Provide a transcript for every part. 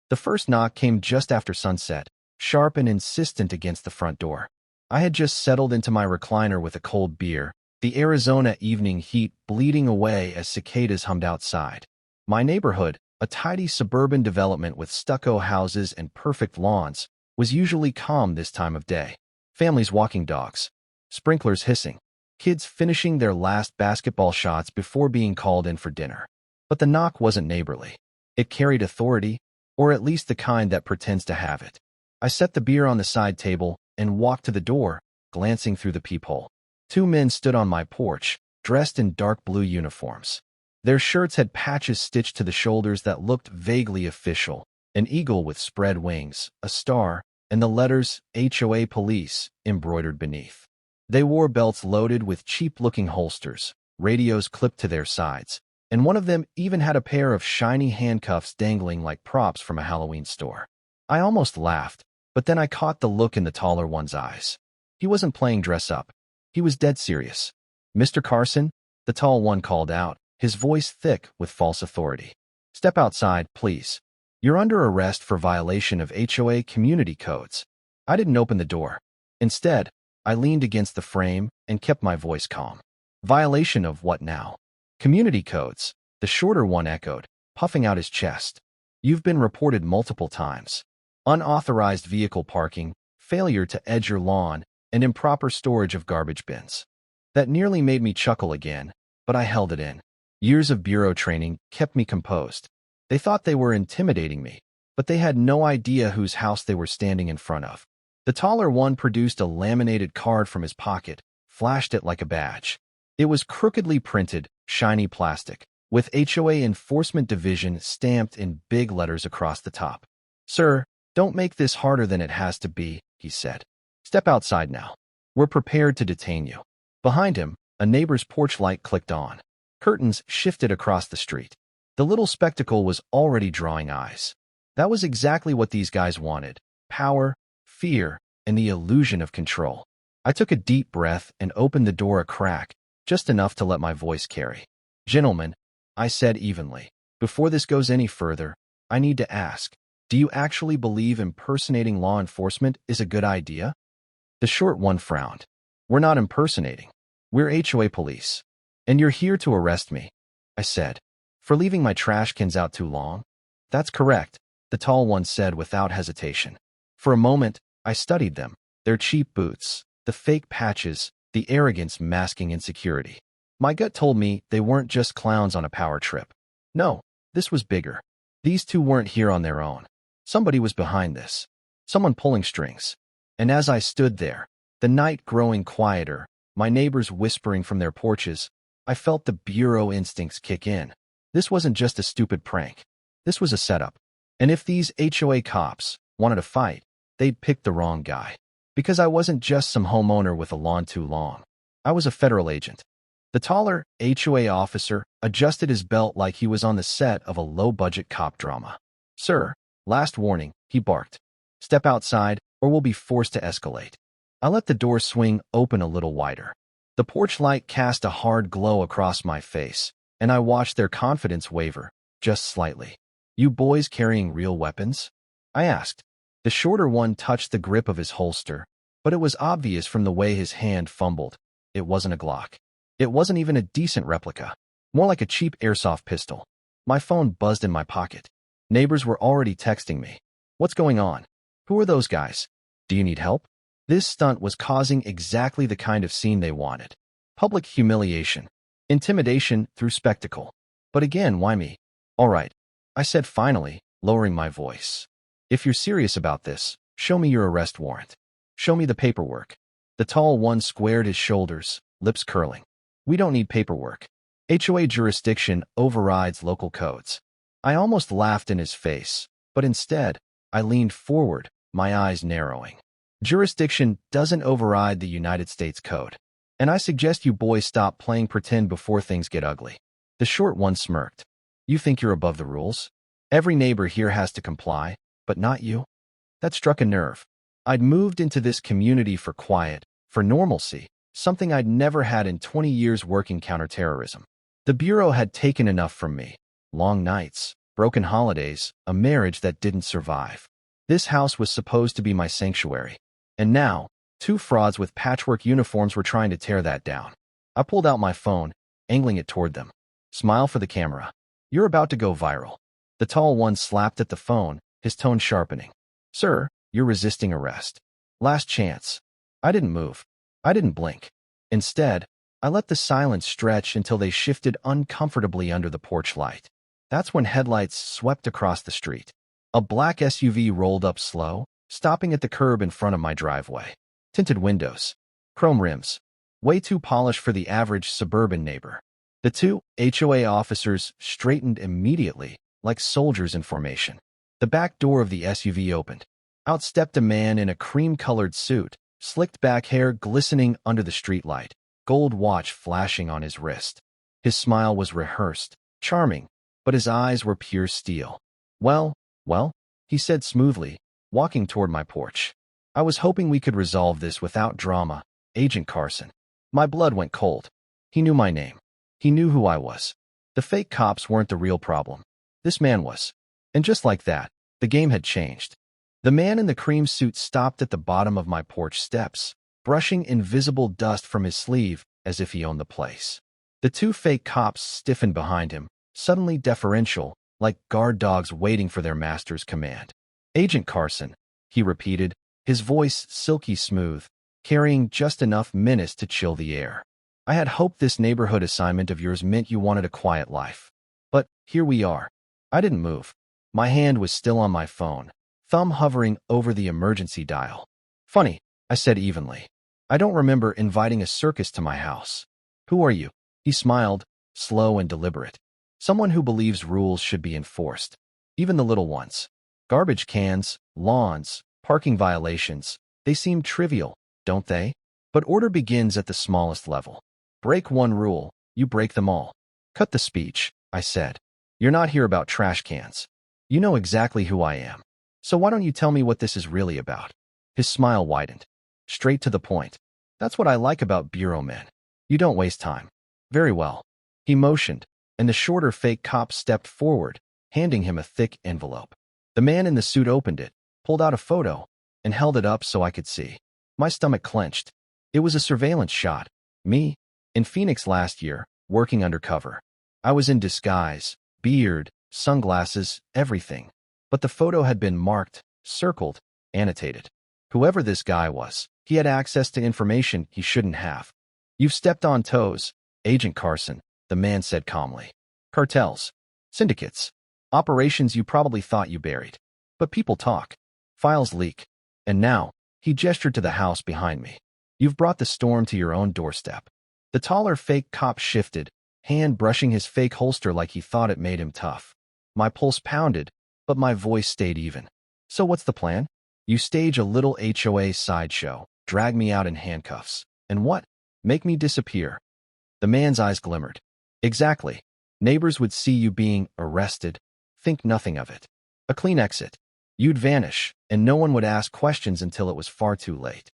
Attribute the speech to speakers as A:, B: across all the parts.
A: The first knock came just after sunset, sharp and insistent against the front door. I had just settled into my recliner with a cold beer, the Arizona evening heat bleeding away as cicadas hummed outside. My neighborhood, a tidy suburban development with stucco houses and perfect lawns, was usually calm this time of day. Families walking dogs, sprinklers hissing, kids finishing their last basketball shots before being called in for dinner. But the knock wasn't neighborly. It carried authority, or at least the kind that pretends to have it. I set the beer on the side table and walked to the door, glancing through the peephole. Two men stood on my porch, dressed in dark blue uniforms. Their shirts had patches stitched to the shoulders that looked vaguely official, an eagle with spread wings, a star, and the letters HOA Police embroidered beneath. They wore belts loaded with cheap-looking holsters, radios clipped to their sides, and one of them even had a pair of shiny handcuffs dangling like props from a Halloween store. I almost laughed, but then I caught the look in the taller one's eyes. He wasn't playing dress-up. He was dead serious. "Mr. Carson," the tall one called out, his voice thick with false authority. "Step outside, please. You're under arrest for violation of HOA community codes." I didn't open the door. Instead, I leaned against the frame and kept my voice calm. "Violation of what now?" "Community codes," the shorter one echoed, puffing out his chest. "You've been reported multiple times. Unauthorized vehicle parking, failure to edge your lawn, and improper storage of garbage bins." That nearly made me chuckle again, but I held it in. Years of bureau training kept me composed. They thought they were intimidating me, but they had no idea whose house they were standing in front of. The taller one produced a laminated card from his pocket, flashed it like a badge. It was crookedly printed, shiny plastic, with HOA Enforcement Division stamped in big letters across the top. "Sir, don't make this harder than it has to be," he said. "Step outside now. We're prepared to detain you." Behind him, a neighbor's porch light clicked on. Curtains shifted across the street. The little spectacle was already drawing eyes. That was exactly what these guys wanted: power, fear, and the illusion of control. I took a deep breath and opened the door a crack, just enough to let my voice carry. "Gentlemen," I said evenly, "before this goes any further, I need to ask, do you actually believe impersonating law enforcement is a good idea?" The short one frowned. "We're not impersonating. We're HOA police. And you're here to arrest me," I said. "For leaving my trash cans out too long?" "That's correct," the tall one said without hesitation. For a moment, I studied them, their cheap boots, the fake patches, the arrogance masking insecurity. My gut told me they weren't just clowns on a power trip. No, this was bigger. These two weren't here on their own. Somebody was behind this. Someone pulling strings. And as I stood there, the night growing quieter, my neighbors whispering from their porches, I felt the bureau instincts kick in. This wasn't just a stupid prank. This was a setup. And if these HOA cops wanted a fight, they'd picked the wrong guy. Because I wasn't just some homeowner with a lawn too long. I was a federal agent. The taller HOA officer adjusted his belt like he was on the set of a low-budget cop drama. "Sir, last warning," he barked. "Step outside, or we'll be forced to escalate." I let the door swing open a little wider. The porch light cast a hard glow across my face, and I watched their confidence waver, just slightly. "You boys carrying real weapons?" I asked. The shorter one touched the grip of his holster, but it was obvious from the way his hand fumbled. It wasn't a Glock. It wasn't even a decent replica. More like a cheap airsoft pistol. My phone buzzed in my pocket. Neighbors were already texting me. "What's going on? Who are those guys? Do you need help?" This stunt was causing exactly the kind of scene they wanted. Public humiliation. Intimidation through spectacle. But again, why me? "All right," I said finally, lowering my voice. "If you're serious about this, show me your arrest warrant. Show me the paperwork." The tall one squared his shoulders, lips curling. "We don't need paperwork. HOA jurisdiction overrides local codes." I almost laughed in his face, but instead, I leaned forward, my eyes narrowing. Jurisdiction doesn't override the United States Code. And I suggest you boys stop playing pretend before things get ugly. The short one smirked. "You think you're above the rules? Every neighbor here has to comply, but not you?" That struck a nerve. I'd moved into this community for quiet, for normalcy, something I'd never had in 20 years working counterterrorism. The Bureau had taken enough from me. Long nights, broken holidays, a marriage that didn't survive. This house was supposed to be my sanctuary. And now, two frauds with patchwork uniforms were trying to tear that down. I pulled out my phone, angling it toward them. Smile for the camera. You're about to go viral. The tall one slapped at the phone, his tone sharpening. Sir, you're resisting arrest. Last chance. I didn't move. I didn't blink. Instead, I let the silence stretch until they shifted uncomfortably under the porch light. That's when headlights swept across the street. A black SUV rolled up slow, stopping at the curb in front of my driveway. Tinted windows. Chrome rims. Way too polished for the average suburban neighbor. The two HOA officers straightened immediately, like soldiers in formation. The back door of the SUV opened. Out stepped a man in a cream-colored suit, slicked back hair glistening under the streetlight, gold watch flashing on his wrist. His smile was rehearsed, charming, but his eyes were pure steel. Well, he said smoothly, walking toward my porch. I was hoping we could resolve this without drama, Agent Carson. My blood went cold. He knew my name. He knew who I was. The fake cops weren't the real problem. This man was. And just like that, the game had changed. The man in the cream suit stopped at the bottom of my porch steps, brushing invisible dust from his sleeve as if he owned the place. The two fake cops stiffened behind him, suddenly deferential, like guard dogs waiting for their master's command. Agent Carson, he repeated, his voice silky smooth, carrying just enough menace to chill the air. I had hoped this neighborhood assignment of yours meant you wanted a quiet life. But here we are. I didn't move. My hand was still on my phone, thumb hovering over the emergency dial. Funny, I said evenly. I don't remember inviting a circus to my house. Who are you? He smiled, slow and deliberate. Someone who believes rules should be enforced. Even the little ones. Garbage cans, lawns, parking violations. They seem trivial, don't they? But order begins at the smallest level. Break one rule, you break them all. Cut the speech, I said. You're not here about trash cans. You know exactly who I am. So why don't you tell me what this is really about? His smile widened. Straight to the point. That's what I like about bureau men. You don't waste time. Very well. He motioned, and the shorter fake cop stepped forward, handing him a thick envelope. The man in the suit opened it, pulled out a photo, and held it up so I could see. My stomach clenched. It was a surveillance shot. Me, in Phoenix last year, working undercover. I was in disguise, beard, sunglasses, everything. But the photo had been marked, circled, annotated. Whoever this guy was, he had access to information he shouldn't have. You've stepped on toes, Agent Carson, the man said calmly. Cartels, syndicates, operations you probably thought you buried. But people talk. Files leak. And now, he gestured to the house behind me. You've brought the storm to your own doorstep. The taller fake cop shifted, hand brushing his fake holster like he thought it made him tough. My pulse pounded, but my voice stayed even. So what's the plan? You stage a little HOA sideshow, drag me out in handcuffs. And what? Make me disappear. The man's eyes glimmered. Exactly. Neighbors would see you being arrested, think nothing of it. A clean exit. You'd vanish, and no one would ask questions until it was far too late.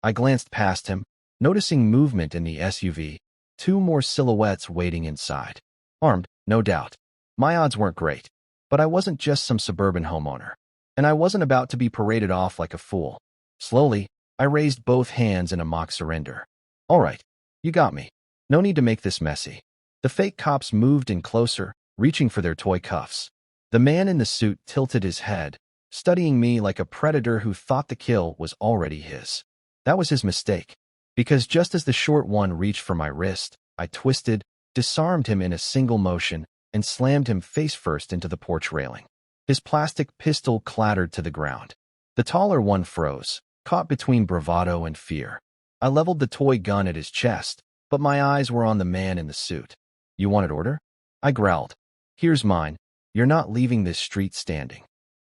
A: I glanced past him, noticing movement in the SUV, two more silhouettes waiting inside. Armed, no doubt. My odds weren't great, but I wasn't just some suburban homeowner. And I wasn't about to be paraded off like a fool. Slowly, I raised both hands in a mock surrender. All right, you got me. No need to make this messy. The fake cops moved in closer, reaching for their toy cuffs. The man in the suit tilted his head, studying me like a predator who thought the kill was already his. That was his mistake, because just as the short one reached for my wrist, I twisted, disarmed him in a single motion, and slammed him face first into the porch railing. His plastic pistol clattered to the ground. The taller one froze, caught between bravado and fear. I leveled the toy gun at his chest, but my eyes were on the man in the suit. You wanted order? I growled. Here's mine. You're not leaving this street standing.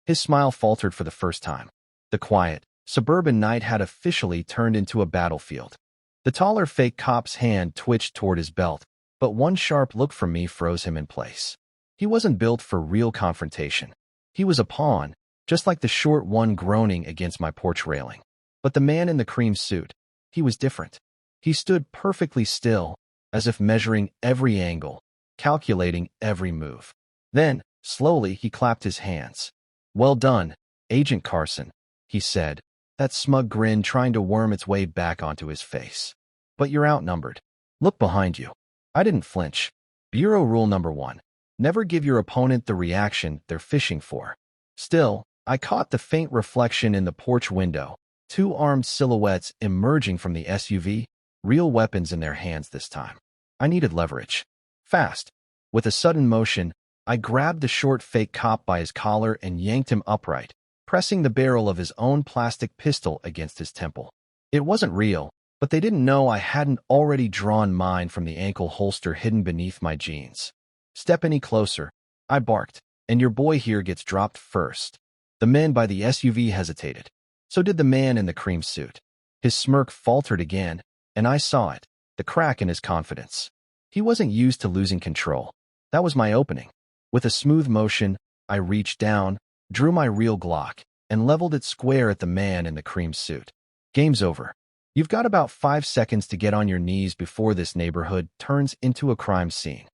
A: His smile faltered for the first time. The quiet, suburban night had officially turned into a battlefield. The taller fake cop's hand twitched toward his belt, but one sharp look from me froze him in place. He wasn't built for real confrontation. He was a pawn, just like the short one groaning against my porch railing. But the man in the cream suit, he was different. He stood perfectly still, as if measuring every angle, calculating every move. Then, Slowly, he clapped his hands. "Well done, Agent Carson," he said, that smug grin trying to worm its way back onto his face. "But you're outnumbered. Look behind you." I didn't flinch. Bureau rule number 1. Never give your opponent the reaction they're fishing for. Still, I caught the faint reflection in the porch window, 2 armed silhouettes emerging from the SUV, real weapons in their hands this time. I needed leverage. Fast. With a sudden motion, I grabbed the short fake cop by his collar and yanked him upright, pressing the barrel of his own plastic pistol against his temple. It wasn't real, but they didn't know I hadn't already drawn mine from the ankle holster hidden beneath my jeans. "Step any closer," I barked, "and your boy here gets dropped first." The men by the SUV hesitated. So did the man in the cream suit. His smirk faltered again, and I saw it, the crack in his confidence. He wasn't used to losing control. That was my opening. With a smooth motion, I reached down, drew my real Glock, and leveled it square at the man in the cream suit. "Game's over. You've got about 5 seconds to get on your knees before this neighborhood turns into a crime scene."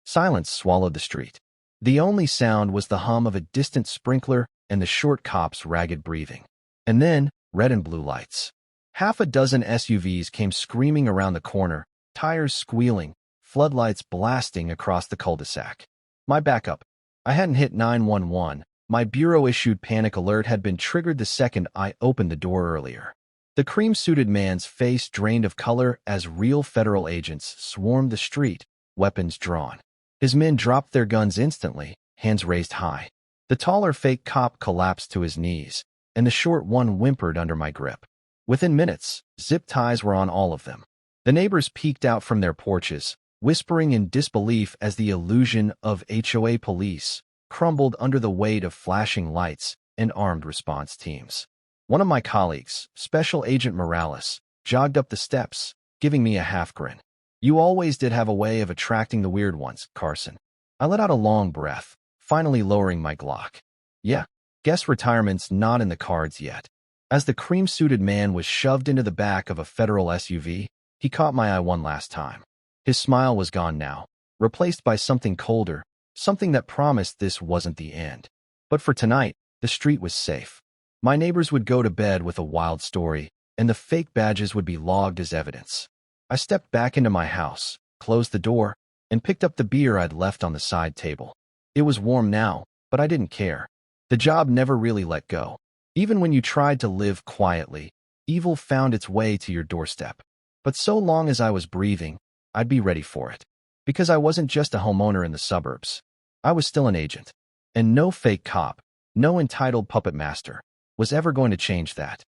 A: Silence swallowed the street. The only sound was the hum of a distant sprinkler and the short cop's ragged breathing. And then, red and blue lights. Half a dozen SUVs came screaming around the corner, tires squealing, floodlights blasting across the cul-de-sac. My backup. I hadn't hit 911. My bureau-issued panic alert had been triggered the second I opened the door earlier. The cream-suited man's face drained of color as real federal agents swarmed the street, weapons drawn. His men dropped their guns instantly, hands raised high. The taller fake cop collapsed to his knees, and the short one whimpered under my grip. Within minutes, zip ties were on all of them. The neighbors peeked out from their porches, whispering in disbelief as the illusion of HOA police crumbled under the weight of flashing lights and armed response teams. One of my colleagues, Special Agent Morales, jogged up the steps, giving me a half-grin. "You always did have a way of attracting the weird ones, Carson." I let out a long breath, finally lowering my Glock. "Yeah, guess retirement's not in the cards yet." As the cream-suited man was shoved into the back of a federal SUV, he caught my eye one last time. His smile was gone now, replaced by something colder, something that promised this wasn't the end. But for tonight, the street was safe. My neighbors would go to bed with a wild story, and the fake badges would be logged as evidence. I stepped back into my house, closed the door, and picked up the beer I'd left on the side table. It was warm now, but I didn't care. The job never really let go. Even when you tried to live quietly, evil found its way to your doorstep. But so long as I was breathing, I'd be ready for it. Because I wasn't just a homeowner in the suburbs. I was still an agent. And no fake cop, no entitled puppet master, was ever going to change that.